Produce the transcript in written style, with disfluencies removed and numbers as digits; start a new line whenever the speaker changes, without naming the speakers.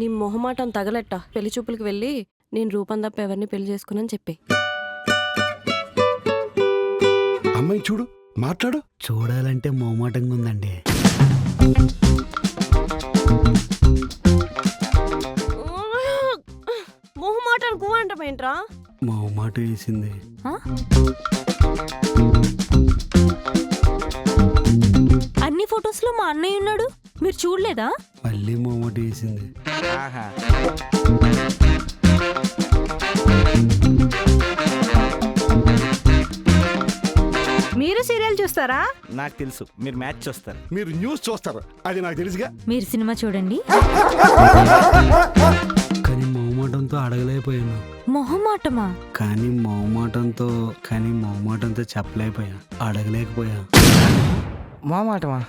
నీ మొహమాటం తగలెట్ట పెళ్లి చూపులకు వెళ్ళి నేను రూపం తప్ప ఎవరిని పెళ్లి చేసుకుని చెప్పి.
అమ్మాయి చూడు, మాట్లాడు.
చూడాలంటే మొహమాటంగా ఉందండి.
మొహమాటం కువంటమేంట్రా?
మొహమాట వేసింది.
అన్ని ఫొటోస్ లో మా అన్నయ్య ఉన్నాడు, మీరు చూడలేదా?
మళ్ళీ మొహమాట వేసింది.
మీరు సీరియల్ చూస్తారా?
నాకు తెలుసు మీరు మ్యాచ్ చూస్తారు.
మీరు న్యూస్ చూస్తారు, అది నాకు తెలుసుగా.
మీరు సినిమా చూడండి.
కానీ మొహమాటంతో అడగలేకపోయాను.
మొహమాటమా?
కానీ మొహమాటంతో చెప్పలేకపోయా, అడగలేకపోయా.
మా మాటమా?